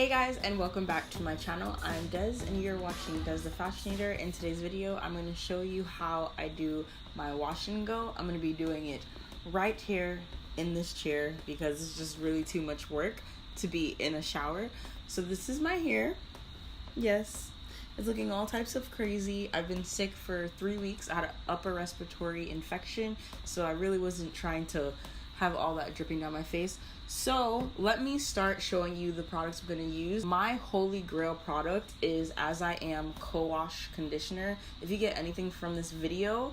Hey guys, and welcome back to my channel. I'm Des and you're watching Des the Fashionator. In today's video I'm going to show you how I do my wash and go. I'm going to be doing it right here in this chair because it's just really too much work to be in a shower. So this is my hair. Yes, it's looking all types of crazy. I've been sick for 3 weeks. I had an upper respiratory infection, so I really wasn't trying to have all that dripping down my face. So let me start showing you the products I'm going to use. My holy grail product is I Am Cowash Conditioner. If you get anything from this video,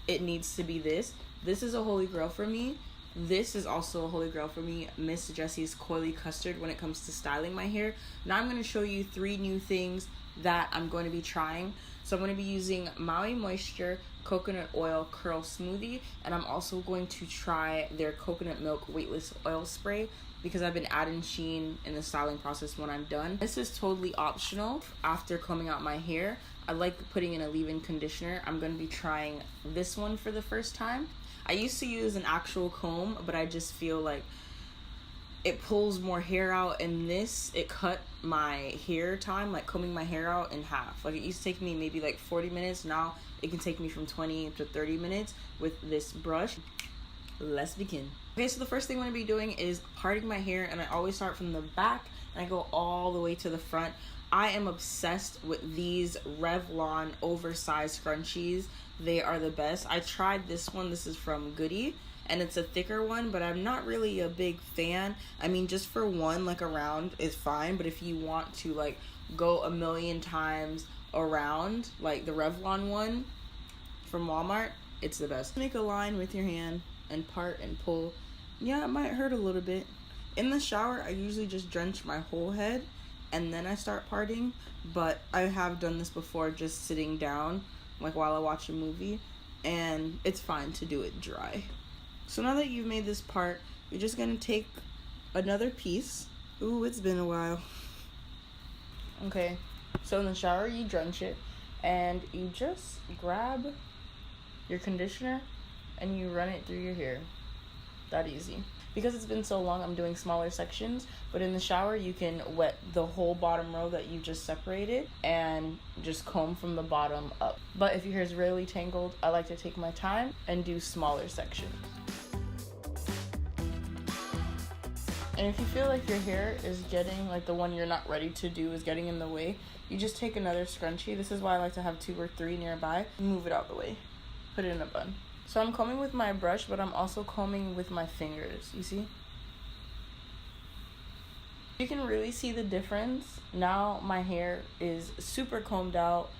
it needs to be this. This is a holy grail for me. This is also a holy grail for me, Miss Jessie's Coily Custard, when it comes to styling my hair. Now I'm going to show you 3 new things that I'm going to be trying. So I'm going to be using Maui Moisture Coconut Oil Curl Smoothie, and I'm also going to try their Coconut Milk Weightless Oil Spray because I've been adding sheen in the styling process when I'm done. This is totally optional after combing out my hair. I like putting in a leave-in conditioner. I'm going to be trying this one for the first time. I used to use an actual comb, but I just feel like it pulls more hair out, and this, it cut my hair time, like combing my hair out, in half. Like it used to take me maybe like 40 minutes. Now it can take me from 20 to 30 minutes with this brush. Let's begin. Okay, so the first thing I'm going to be doing is parting my hair, and I always start from the back and I go all the way to the front. I am obsessed with these Revlon oversized scrunchies. They are the best. I tried this one. This is from Goody, and it's a thicker one, but I'm not really a big fan. I mean, just for one, like around is fine, but if you want to like go a million times around, like the Revlon one from Walmart, it's the best. Make a line with your hand and part and pull. Yeah, it might hurt a little bit. In the shower, I usually just drench my whole head and then I start parting, but I have done this before just sitting down, like while I watch a movie, and it's fine to do it dry. So now that you've made this part, you're just gonna take another piece. Ooh, it's been a while. Okay, so in the shower you drench it and you just grab your conditioner and you run it through your hair. That easy. Because it's been so long, I'm doing smaller sections, but in the shower you can wet the whole bottom row that you just separated and just comb from the bottom up. But if your hair is really tangled, I like to take my time and do smaller sections. And if you feel like your hair is getting, like the one you're not ready to do is getting in the way, you just take another scrunchie. This is why I like to have 2 or 3 nearby. Move it out the way. Put it in a bun. So I'm combing with my brush, but I'm also combing with my fingers, you see? You can really see the difference. Now my hair is super combed out,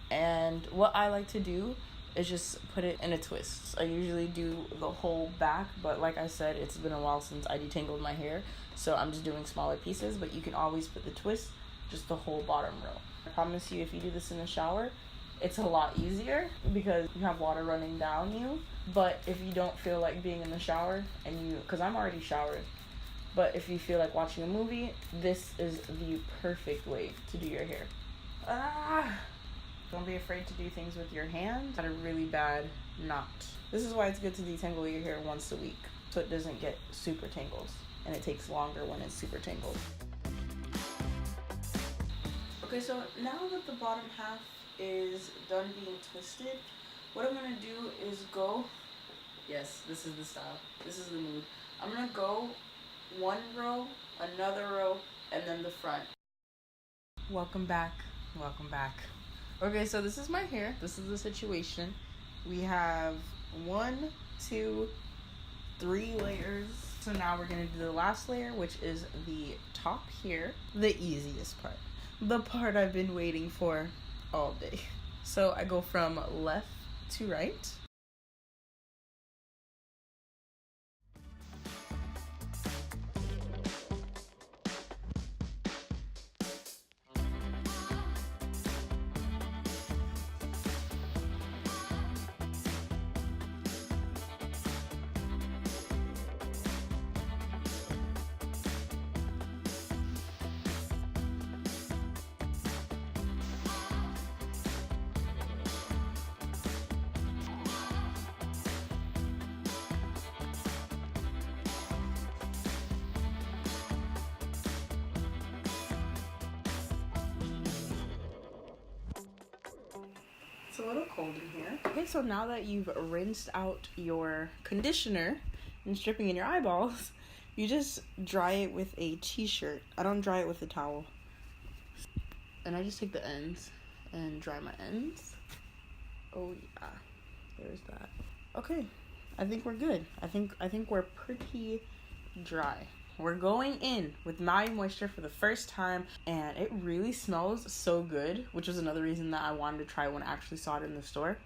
and what I like to do is just put it in a twist. I usually do the whole back, but like I said, it's been a while since I detangled my hair, so I'm just doing smaller pieces, but you can always put the twist, just the whole bottom row. I promise you, if you do this in the shower, it's a lot easier because you have water running down you. But if you don't feel like being in the shower, and because I'm already showered, but if you feel like watching a movie, this is the perfect way to do your hair. Don't be afraid to do things with your hand. Got a really bad knot. This is why it's good to detangle your hair once a week, so it doesn't get super tangled, and it takes longer when it's super tangled. Okay, so now that the bottom half is done being twisted, what I'm gonna do is go, yes, this is the style, this is the mood. I'm gonna go 1 row, another row, and then the front. Welcome back, welcome back. Okay, so this is my hair, this is the situation. We have 1, 2, 3 layers. So now we're gonna do the last layer, which is the top here, the easiest part. The part I've been waiting for all day. So I go from left to right. It's a little cold in here. Okay, so now that you've rinsed out your conditioner and it's dripping in your eyeballs, you just dry it with a t-shirt. I don't dry it with a towel. And I just take the ends and dry my ends. Oh yeah, there's that. Okay, I think we're good. I think we're pretty dry. We're going in with Maui Moisture for the first time, and it really smells so good, which was another reason that I wanted to try when I actually saw it in the store.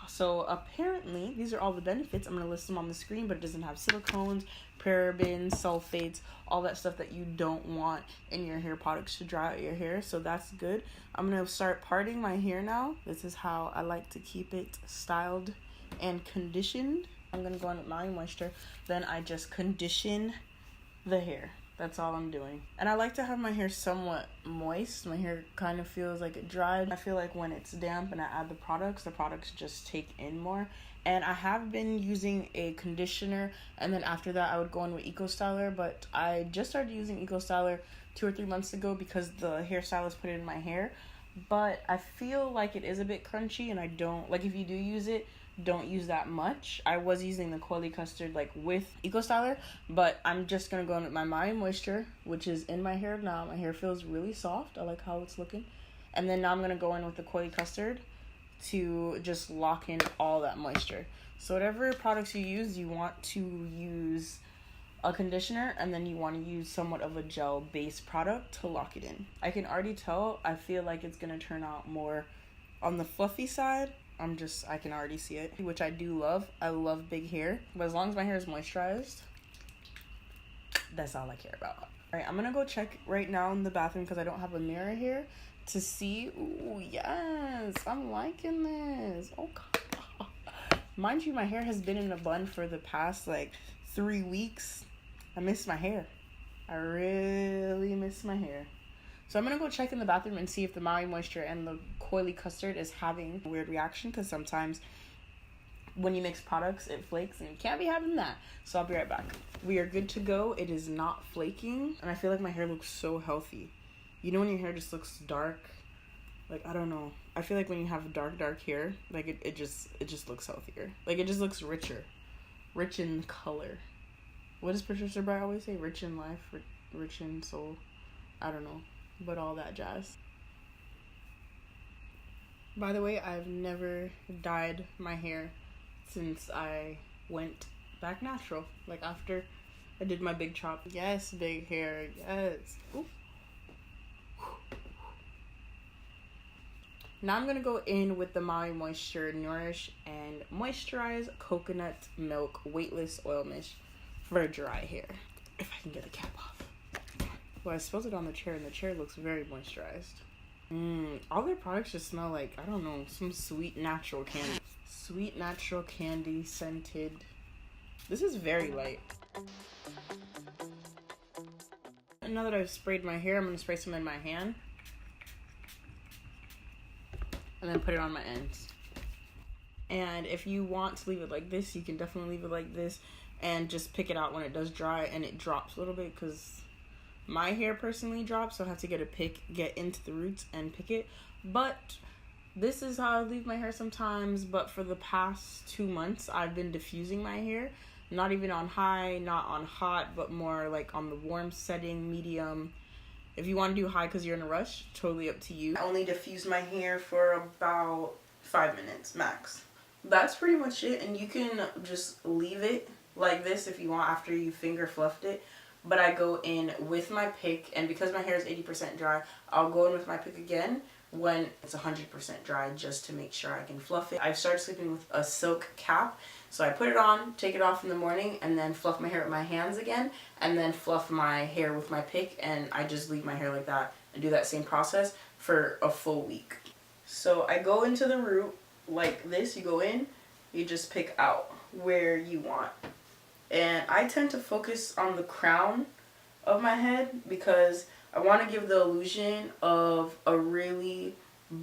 So apparently, these are all the benefits. I'm going to list them on the screen, but it doesn't have silicones, parabens, sulfates, all that stuff that you don't want in your hair products to dry out your hair. So that's good. I'm going to start parting my hair now. This is how I like to keep it styled and conditioned. I'm going to go in with Maui Moisture. Then I just condition the hair. That's all I'm doing. And I like to have my hair somewhat moist. My hair kind of feels like it dried. I feel like when it's damp and I add the products just take in more. And I have been using a conditioner, and then after that I would go in with Eco Styler, but I just started using Eco Styler 2 or 3 months ago because the hairstylist put it in my hair. But I feel like it is a bit crunchy, and I don't like, if you do use it, don't use that much. I was using the Coily Custard like with Eco Styler, but I'm just gonna go in with my Maui Moisture, which is in my hair now. My hair feels really soft. I like how it's looking. And then now I'm gonna go in with the Coily Custard to just lock in all that moisture. So whatever products you use, you want to use a conditioner, and then you want to use somewhat of a gel base product to lock it in. I can already tell, I feel like it's gonna turn out more on the fluffy side. I can already see it, which I do love. I love big hair, but as long as my hair is moisturized, that's all I care about. All right, I'm gonna go check right now in the bathroom because I don't have a mirror here to see. Ooh, yes, I'm liking this. Oh, God. Mind you, my hair has been in a bun for the past like 3 weeks. I miss my hair. I really miss my hair. So I'm going to go check in the bathroom and see if the Maui Moisture and the Coily Custard is having a weird reaction, because sometimes when you mix products, it flakes, and you can't be having that. So I'll be right back. We are good to go. It is not flaking, and I feel like my hair looks so healthy. You know when your hair just looks dark? Like, I don't know. I feel like when you have dark hair, like it just looks healthier. Like, it just looks richer. Rich in color. What does Patricia Bright always say? Rich in life, rich in soul. I don't know. But all that jazz. By the way, I've never dyed my hair since I went back natural. Like, after I did my big chop. Yes, big hair. Yes. Ooh. Now I'm going to go in with the Maui Moisture Nourish and Moisturize Coconut Milk Weightless Oil Mist for dry hair. If I can get the cap off. Well, I spilled it on the chair, and the chair looks very moisturized. All their products just smell like, I don't know, some sweet natural candy. Sweet natural candy scented. This is very light. And now that I've sprayed my hair, I'm going to spray some in my hand. And then put it on my ends. And if you want to leave it like this, you can definitely leave it like this. And just pick it out when it does dry and it drops a little bit, because my hair personally drops, so I have to get into the roots and pick it. But this is how I leave my hair sometimes. But for the past 2 months, I've been diffusing my hair. Not even on high, not on hot, but more like on the warm setting, medium. If you want to do high because you're in a rush, totally up to you. I only diffuse my hair for about 5 minutes max. That's pretty much it, and you can just leave it like this if you want after you finger fluffed it. But I go in with my pick, and because my hair is 80% dry, I'll go in with my pick again when it's 100% dry, just to make sure I can fluff it. I've started sleeping with a silk cap, so I put it on, take it off in the morning, and then fluff my hair with my hands again, and then fluff my hair with my pick, and I just leave my hair like that and do that same process for a full week. So I go into the root like this. You go in, you just pick out where you want. And I tend to focus on the crown of my head because I want to give the illusion of a really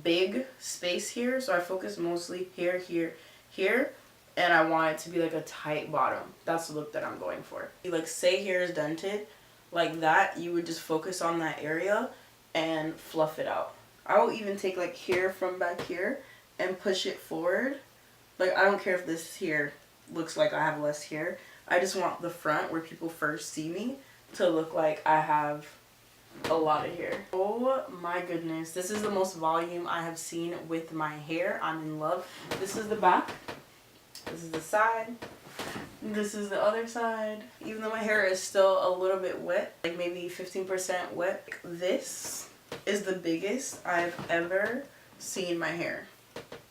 big space here. So I focus mostly here, here, here. And I want it to be like a tight bottom. That's the look that I'm going for. Like, say hair is dented like that, you would just focus on that area and fluff it out. I will even take like hair from back here and push it forward. Like, I don't care if this here looks like I have less hair. I just want the front where people first see me to look like I have a lot of hair. Oh my goodness. This is the most volume I have seen with my hair. I'm in love. This is the back. This is the side. This is the other side. Even though my hair is still a little bit wet, like maybe 15% wet, this is the biggest I've ever seen my hair.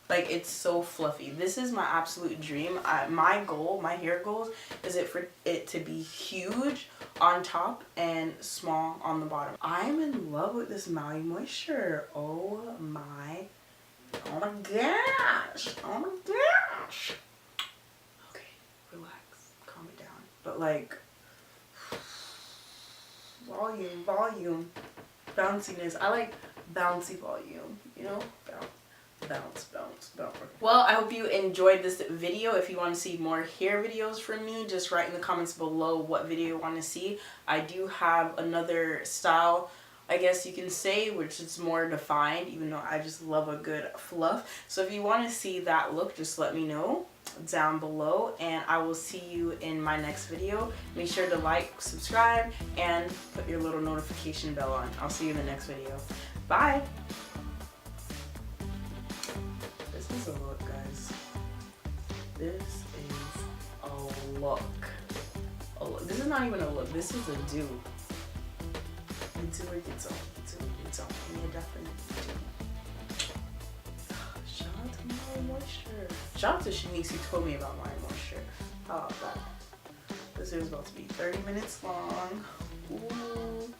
Like, it's so fluffy. This is my absolute dream. My goal, my hair goals, is for it to be huge on top and small on the bottom. I'm in love with this Maui Moisture. Oh my gosh. Oh my gosh. Okay, relax, calm it down. But like, volume, bounciness. I like bouncy volume, you know? Bounce. Well, I hope you enjoyed this video. If you want to see more hair videos from me, just write in the comments below what video you want to see. I do have another style, I guess you can say, which is more defined, even though I just love a good fluff. So if you want to see that look, just let me know down below, and I will see you in my next video. Make sure to like, subscribe, and put your little notification bell on. I'll see you in the next video. Bye! This is a look, guys. This is a look. This is not even a look. This is a do. A do it gets on. Yeah, definitely do. Shout out to Maui Moisture. Shout out to Shanice who told me about Maui Moisture. How about that? This is about to be 30 minutes long. Ooh.